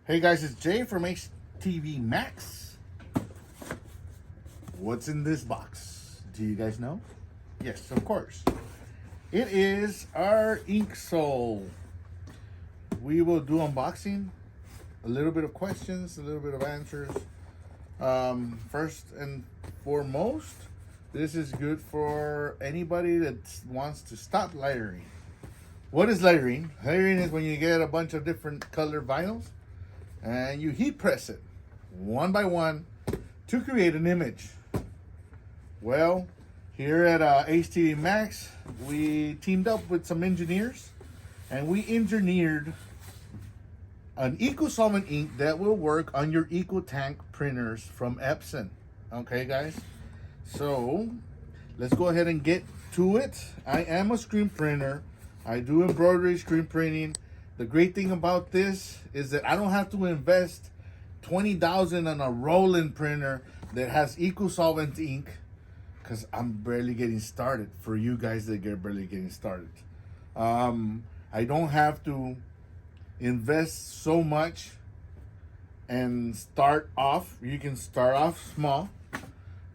Hey guys, it's Jay from HTV Max. What's in this box? Do you guys know? Yes, of course. It is our InkSol. We will do unboxing, a little bit of questions, a little bit of answers. First and foremost, this is good for anybody that wants to stop layering. What is layering? Layering is when you get a bunch of different colored vinyls and you heat press it one by one to create an image. Well, here at HTV Max, we teamed up with some engineers and we engineered an eco-solvent ink that will work on your EcoTank printers from Epson. Okay, guys? So, let's go ahead and get to it. I am a screen printer. I do embroidery, screen printing. The great thing about this is that I don't have to invest $20,000 on a rolling printer that has eco-solvent ink, because I'm barely getting started. For you guys that get barely getting started, I don't have to invest so much and start off. You can start off small.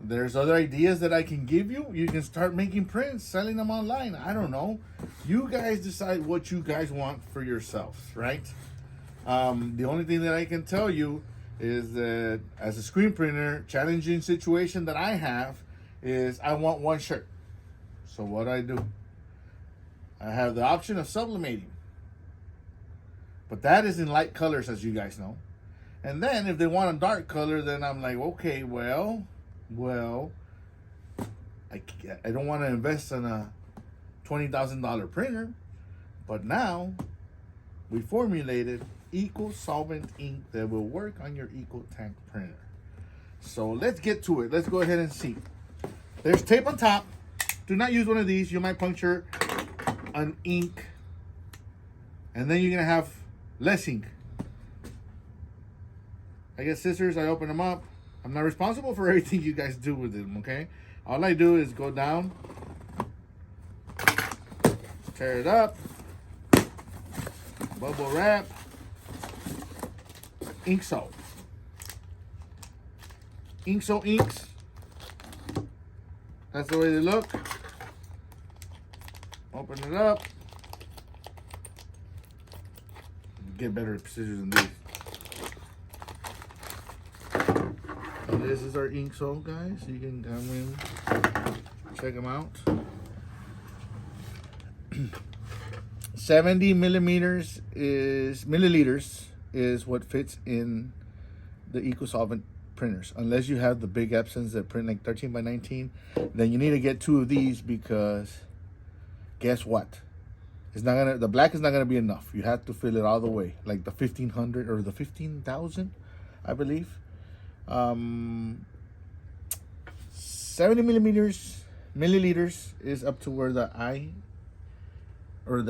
There's other ideas that I can give you. You can start making prints, selling them online. I don't know. You guys decide what you guys want for yourselves, right? The only thing that I can tell you is that as a screen printer, challenging situation that I have is I want one shirt. So what do, I have the option of sublimating. But that is in light colors, as you guys know. And then if they want a dark color, then I'm like, okay, well, I don't want to invest in a $20,000 printer, but now we formulated eco-solvent ink that will work on your EcoTank printer. So let's get to it. Let's go ahead and see. There's tape on top. Do not use one of these. You might puncture an ink, and then you're gonna have less ink. I get scissors. I open them up. I'm not responsible for everything you guys do with them, okay? All I do is go down, tear it up, bubble wrap, InkSol. InkSol inks. That's the way they look. Open it up. Get better scissors than these. And this is our InkSol, guys. You can come in, check them out. 70 milliliters is what fits in the eco-solvent printers. Unless you have the big Epsons that print like 13 by 19, then you need to get 2 of these, because guess what? The black is not gonna be enough. You have to fill it all the way, like the 1500 or the 15,000, I believe. 70 milliliters is up to where the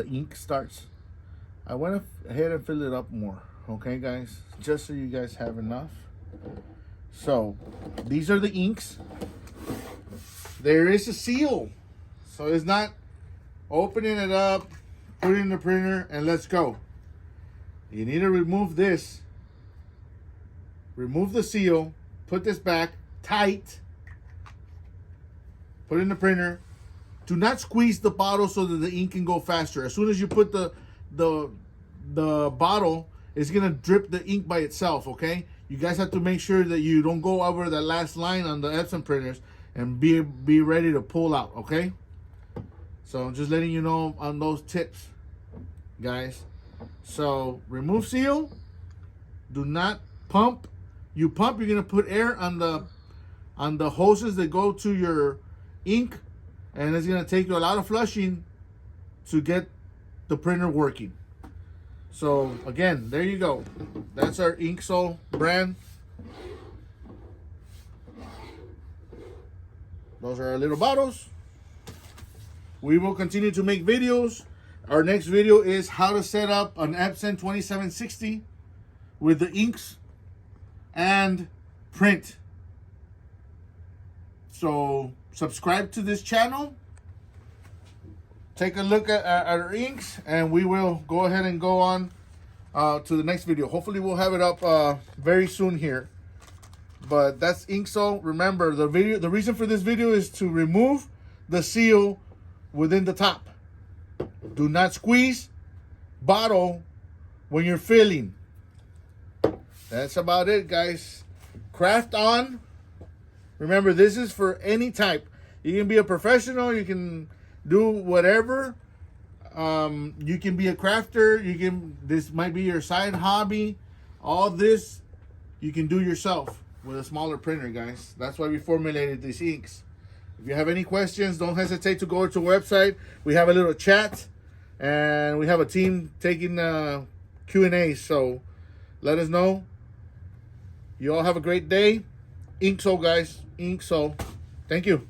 ink starts. I went ahead and filled it up more, okay, guys, just so you guys have enough. So these are the inks. There is a seal, so it's not opening it up, put it in the printer, and let's go. You need to remove this. Remove the seal, put this back tight, put it in the printer. Do not squeeze the bottle so that the ink can go faster. As soon as you put the bottle, it's gonna drip the ink by itself, okay? You guys have to make sure that you don't go over the last line on the Epson printers, and be ready to pull out, okay? So I'm just letting you know on those tips, guys. So remove seal, do not pump. You pump, you're gonna put air on the hoses that go to your ink, and it's gonna take you a lot of flushing to get the printer working. So again, there you go. That's our InkSol brand. Those are our little bottles. We will continue to make videos. Our next video is how to set up an Epson 2760 with the inks and print. So subscribe to this channel, take a look at our inks, and we will go ahead and go on to the next video. Hopefully we'll have it up very soon here. But that's InkSol. Remember, the reason for this video is to remove the seal within the top. Do not squeeze bottle when you're filling. That's about it, guys. Craft on. Remember, this is for any type. You can be a professional. You can do whatever. You can be a crafter. This might be your side hobby. All this you can do yourself with a smaller printer, guys. That's why we formulated these inks. If you have any questions, don't hesitate to go to our website. We have a little chat, and we have a team taking Q&A. So let us know. You all have a great day. InkSol, guys. InkSol. Thank you.